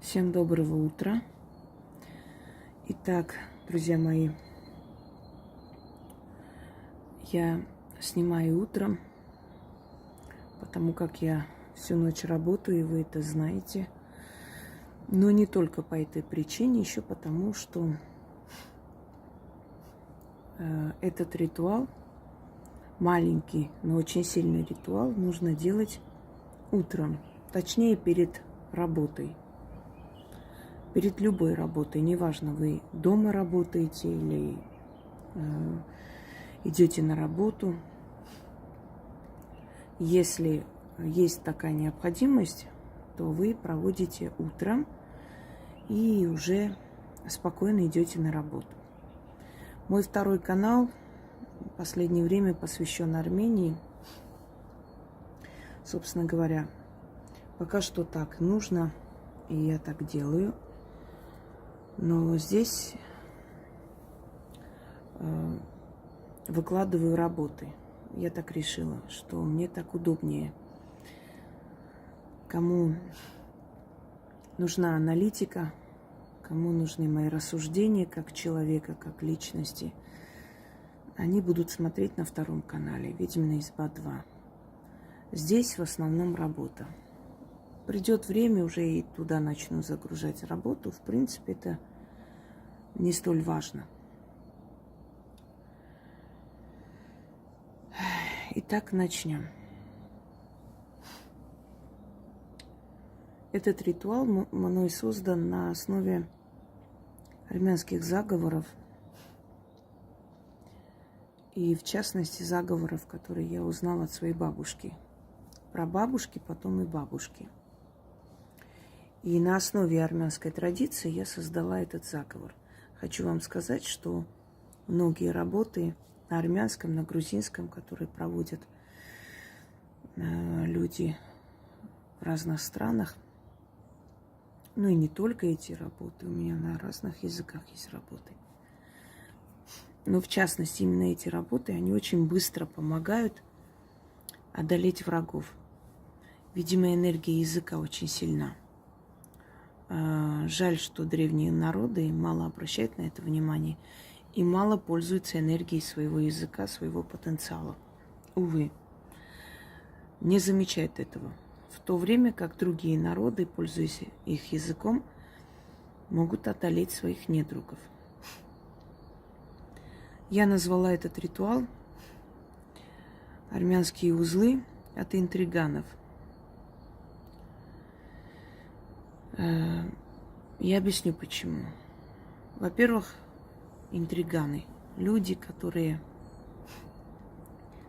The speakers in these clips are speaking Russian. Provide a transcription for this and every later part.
Всем доброго утра. Итак, друзья мои, я снимаю утром, потому как я всю ночь работаю, и вы это знаете. Но не только по этой причине, еще потому, что этот ритуал, маленький, но очень сильный ритуал, нужно делать утром, точнее перед работой. Перед любой работой, неважно, вы дома работаете или идете на работу. Если есть такая необходимость, то вы проводите утром и уже спокойно идете на работу. Мой второй канал в последнее время посвящен Армении. Собственно говоря, пока что так нужно, и я так делаю. Но здесь выкладываю работы. Я так решила, что мне так удобнее. Кому нужна аналитика, кому нужны мои рассуждения как человека, как личности, они будут смотреть на втором канале «Ведьмина изба 2». Здесь в основном работа. Придет время, уже и туда начну загружать работу. В принципе, это не столь важно. Итак, начнем. Этот ритуал мной создан на основе армянских заговоров. И в частности заговоров, которые я узнала от своей бабушки. Прабабушки, потом и бабушки. И на основе армянской традиции я создала этот заговор. Хочу вам сказать, что многие работы на армянском, на грузинском, которые проводят люди в разных странах, ну и не только эти работы, у меня на разных языках есть работы. Но в частности, именно эти работы, они очень быстро помогают одолеть врагов. Видимо, энергия языка очень сильна. Жаль, что древние народы мало обращают на это внимание и мало пользуются энергией своего языка, своего потенциала. Увы, не замечают этого. В то время как другие народы, пользуясь их языком, могут одолеть своих недругов. Я назвала этот ритуал «Армянские узлы от интриганов». Я объясню почему. Во-первых, интриганы. Люди, которые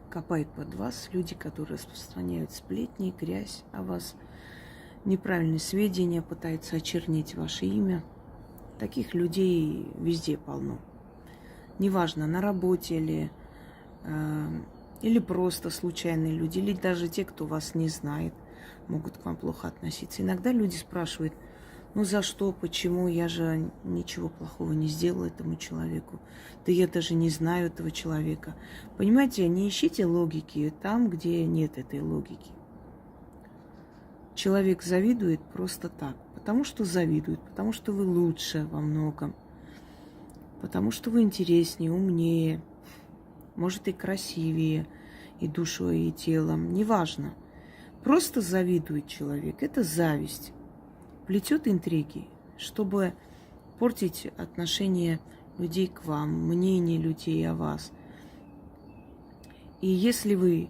копают под вас, люди, которые распространяют сплетни, грязь о вас, неправильные сведения, пытаются очернить ваше имя. Таких людей везде полно. Неважно, на работе или просто случайные люди, или даже те, кто вас не знает, могут к вам плохо относиться. Иногда люди спрашивают: ну за что, почему, я же ничего плохого не сделала этому человеку. Да я даже не знаю этого человека. Понимаете, не ищите логики там, где нет этой логики. Человек завидует просто так, потому что завидует, потому что вы лучше во многом, потому что вы интереснее, умнее, может и красивее, и душой, и телом, неважно. Просто завидует человек, это зависть. Плетет интриги, чтобы портить отношение людей к вам, мнение людей о вас. И если вы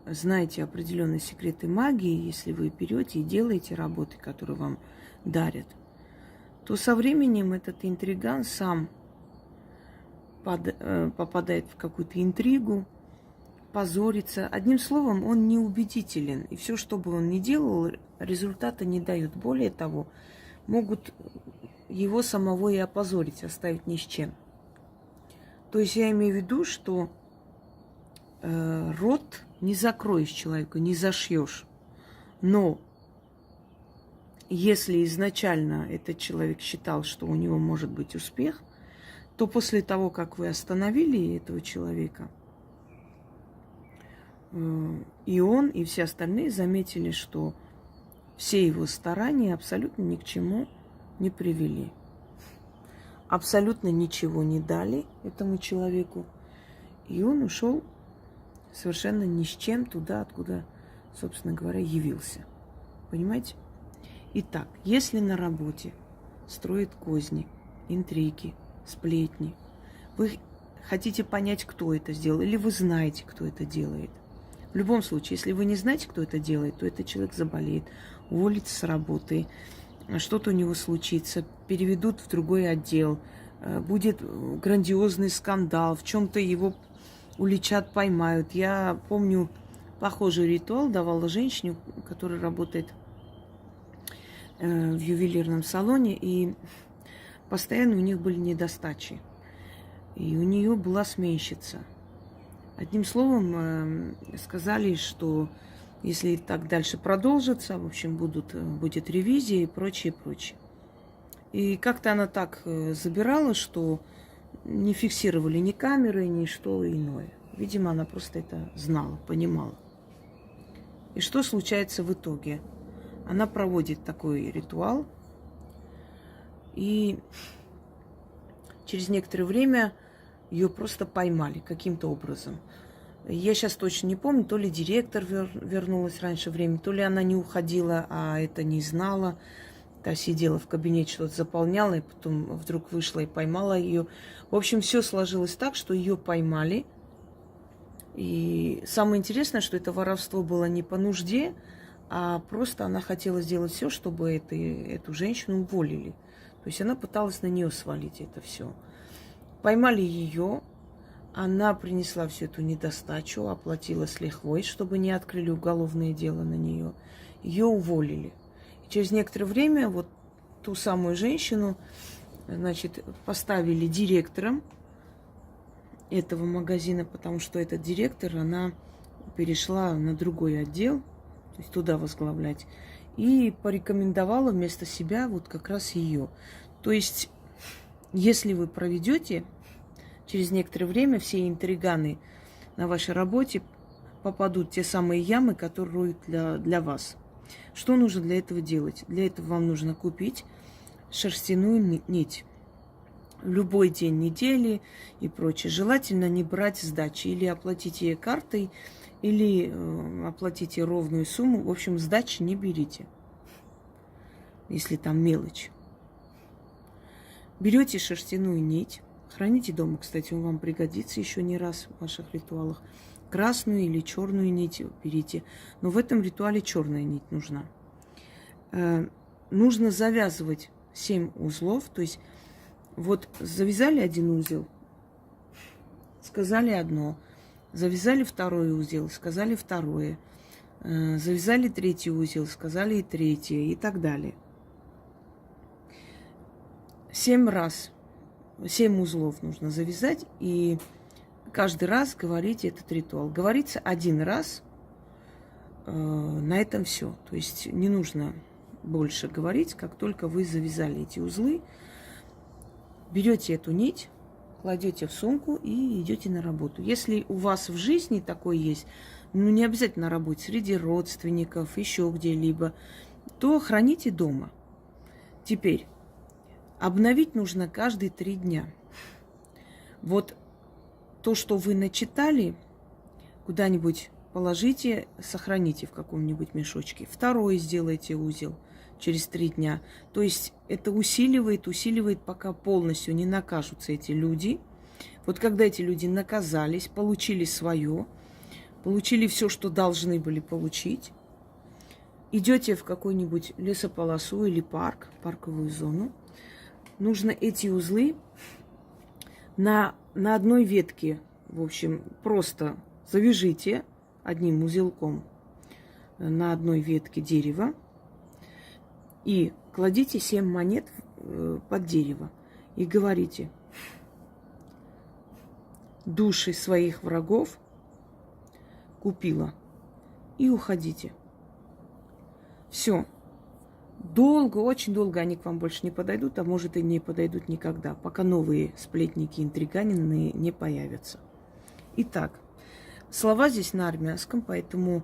знаете определенные секреты магии, если вы берете и делаете работы, которые вам дарят, то со временем этот интриган сам попадает в какую-то интригу, позорится. Одним словом, он неубедителен. И все, что бы он ни делал, результата не дает. Более того, могут его самого и опозорить, оставить ни с чем. То есть я имею в виду, что рот не закроешь человеку, не зашьешь. Но если изначально этот человек считал, что у него может быть успех, то после того, как вы остановили этого человека, и он, и все остальные заметили, что все его старания абсолютно ни к чему не привели. Абсолютно ничего не дали этому человеку. И он ушел совершенно ни с чем туда, откуда, собственно говоря, явился. Понимаете? Итак, если на работе строят козни, интриги, сплетни, вы хотите понять, кто это сделал, или вы знаете, кто это делает. В любом случае, если вы не знаете, кто это делает, то этот человек заболеет, уволится с работы, что-то у него случится, переведут в другой отдел, будет грандиозный скандал, в чем-то его уличат, поймают. Я помню, похожий ритуал давала женщине, которая работает в ювелирном салоне, и постоянно у них были недостачи. И у нее была сменщица. Одним словом, сказали, что если так дальше продолжится, в общем, будет ревизия и прочее, прочее. И как-то она так забирала, что не фиксировали ни камеры, ни что иное. Видимо, она просто это знала, понимала. И что случается в итоге? Она проводит такой ритуал, и через некоторое время ее просто поймали каким-то образом. Я сейчас точно не помню, то ли директор вернулась раньше времени, то ли она не уходила, а это не знала. Та сидела в кабинете, что-то заполняла, и потом вдруг вышла и поймала ее. В общем, все сложилось так, что ее поймали. И самое интересное, что это воровство было не по нужде, а просто она хотела сделать все, чтобы эту женщину уволили. То есть она пыталась на нее свалить это все. Поймали ее, она принесла всю эту недостачу, оплатила с лихвой, чтобы не открыли уголовное дело на нее. Ее уволили. И через некоторое время вот ту самую женщину, значит, поставили директором этого магазина, потому что этот директор, она перешла на другой отдел, то есть туда возглавлять, и порекомендовала вместо себя вот как раз ее. То есть, если вы проведете, через некоторое время все интриганы на вашей работе попадут в те самые ямы, которые роют для вас. Что нужно для этого делать? Для этого вам нужно купить шерстяную нить. Любой день недели и прочее. Желательно не брать сдачи. Или оплатите картой, или оплатите ровную сумму. В общем, сдачи не берите, если там мелочь. Берете шерстяную нить. Храните дома, кстати, он вам пригодится еще не раз в ваших ритуалах. Красную или черную нить берите. Но в этом ритуале черная нить нужна. Нужно завязывать 7 узлов. То есть вот завязали один узел, сказали одно. Завязали второй узел, сказали второе. Завязали третий узел, сказали и третье, и так далее. 7 раз. 7 узлов нужно завязать, и каждый раз говорить этот ритуал. Говорится один раз, на этом все. То есть не нужно больше говорить, как только вы завязали эти узлы. Берете эту нить, кладете в сумку и идете на работу. Если у вас в жизни такое есть, ну не обязательно на работе, среди родственников, еще где-либо, то храните дома. Теперь обновить нужно каждые 3 дня. Вот то, что вы начитали, куда-нибудь положите, сохраните в каком-нибудь мешочке. Второй сделайте узел через 3 дня. То есть это усиливает, пока полностью не накажутся эти люди. Вот когда эти люди наказались, получили свое, получили все, что должны были получить, идете в какую-нибудь лесополосу или парк, парковую зону, нужно эти узлы на одной ветке, в общем, просто завяжите одним узелком на одной ветке дерева и кладите 7 монет под дерево и говорите: души своих врагов купила, и уходите. Все. Долго, очень долго они к вам больше не подойдут, а может и не подойдут никогда, пока новые сплетники, интриганины не появятся. Итак, слова здесь на армянском, поэтому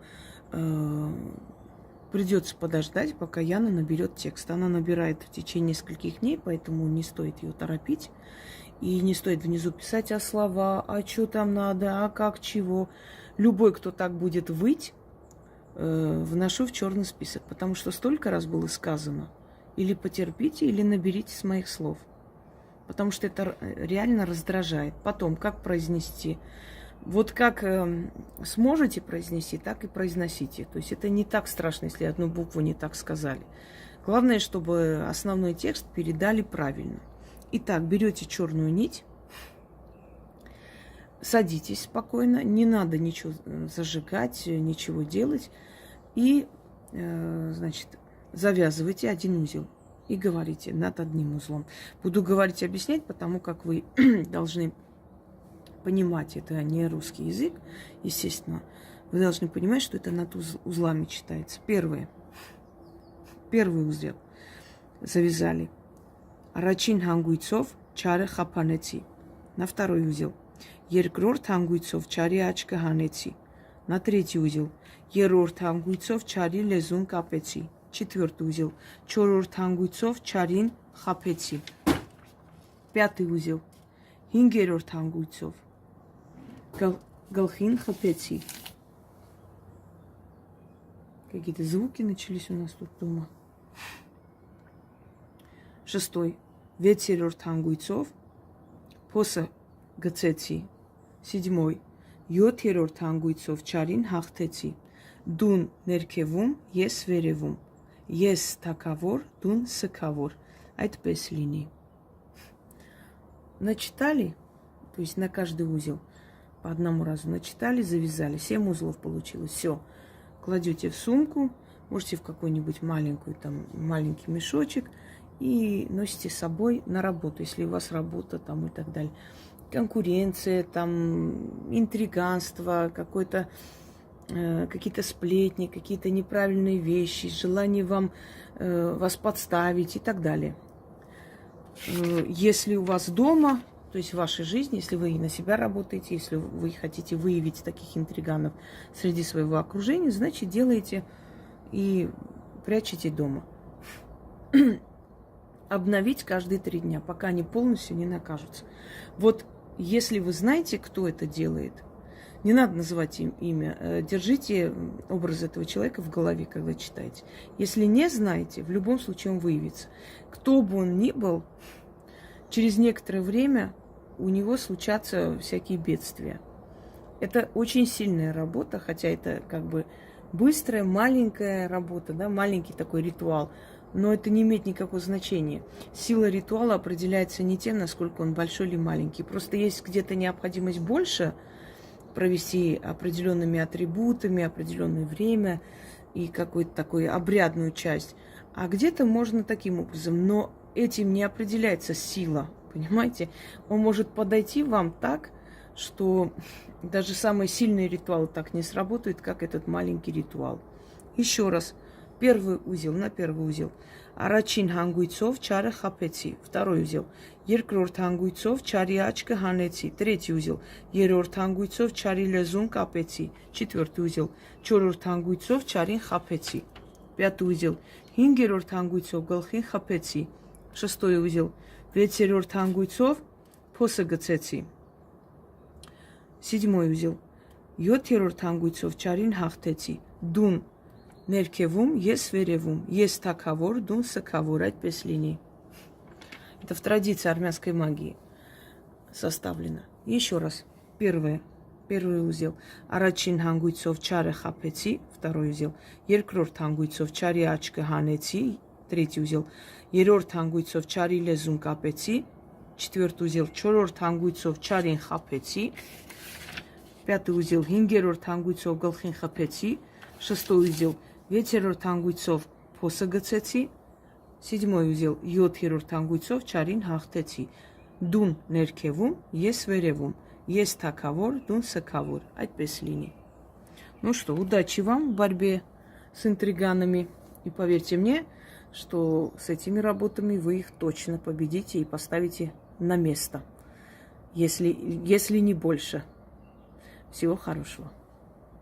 придется подождать, пока Яна наберет текст. Она набирает в течение нескольких дней, поэтому не стоит ее торопить. И не стоит внизу писать слова, что там надо, как, чего. Любой, кто так будет выть, вношу в черный список, потому что столько раз было сказано. Или потерпите, или наберите с моих слов. Потому что это реально раздражает. Потом, как произнести? Вот как сможете произнести, так и произносите. То есть это не так страшно, если одну букву не так сказали. Главное, чтобы основной текст передали правильно. Итак, берете черную нить, садитесь спокойно, не надо ничего зажигать, ничего делать. И, значит, завязывайте один узел и говорите над одним узлом. Буду говорить и объяснять, потому как вы должны понимать, это не русский язык, естественно. Вы должны понимать, что это над узлами читается. Первый узел завязали. Առաջին հանգույցով չարը խափանեցի. На второй узел. Երկրորդ հանգույցով չարի աչքը հանեցի. На третий узел. Երրորդ հանգույցով չարի լեզուն կապեցի. Четвертый узел. Չորրորդ հանգույցով չարին խափեցի. Пятый узел. Հինգերորդ հանգույցով գլխին խփեցի. Какие-то звуки начались у нас тут дома. Шестой. Վեցերորդ հանգույցով փոսը գցեցի. Седьмой. Յոթերորդ հանգույցով չարին հաղթեցի. Դուն ներքևում, ես վերևում. Ես թակավոր, դուն սքավոր. Այդպես լինի. Начитали, то есть на каждый узел по одному разу начитали, завязали. 7 узлов получилось. Все. Кладете в сумку, можете в какой-нибудь маленький мешочек, и носите с собой на работу, если у вас работа там и так далее. Конкуренция, там, интриганство, какие-то сплетни, какие-то неправильные вещи, желание вас подставить и так далее. Если у вас дома, то есть в вашей жизни, если вы на себя работаете, если вы хотите выявить таких интриганов среди своего окружения, значит, делаете и прячете дома. Обновить каждые 3 дня, пока они полностью не накажутся. Вот если вы знаете, кто это делает, не надо называть им имя, держите образ этого человека в голове, когда читаете. Если не знаете, в любом случае он выявится. Кто бы он ни был, через некоторое время у него случатся всякие бедствия. Это очень сильная работа, хотя это как бы быстрая, маленькая работа, да, маленький такой ритуал. Но это не имеет никакого значения. Сила ритуала определяется не тем, насколько он большой или маленький. Просто есть где-то необходимость больше провести определенными атрибутами, определенное время и какую-то такую обрядную часть. А где-то можно таким образом. Но этим не определяется сила, понимаете? Он может подойти вам так, что даже самые сильные ритуалы так не сработают, как этот маленький ритуал. Еще раз. Первый узел, на первый узел. Առաջին հանգույցով չարը խափեցի. Второй узел. Երկրորդ հանգույցով չարի աչքը հանեցի. Третий узел. Երրորդ հանգույցով չարի լեզուն կապեցի. Четвертый узел. Չորրորդ հանգույցով չարին խափեցի. Пятый узел. Հինգերորդ հանգույցով գլխին խփեցի. Шестой узел. Վեցերորդ հանգույցով փոսը գցեցի. Седьмой узел. Յոթերորդ հանգույցով չարին հաղթեցի. Դուն ներքևում, ես վերևում, ես թակավոր, դուն սքավոր, այդպես լինի. Это в традиции армянской магии составлено. Еще раз. Первый узел. Առաջին հանգույցով չարը խափեցի, второй узел. Երկրորդ հանգույցով չարի աչքը հանեցի, третий узел. Երրորդ հանգույցով չարի լեզուն կապեցի, четвертый узел. Չորրորդ հանգույցով չարին խափեցի, пятый узел. Հինգերորդ հանգույցով գլխին խփեցի, шестой узел. Վեցերորդ հանգույցով փոսը գցեցի, седьмой узел. Յոթերորդ հանգույցով չարին հաղթեցի. Դուն ներքևում, ես վերևում. Ես թակավոր, դուն սքավոր. Այդպես լինի. Ну что, удачи вам в борьбе с интриганами. И поверьте мне, что с этими работами вы их точно победите и поставите на место. Если не больше. Всего хорошего.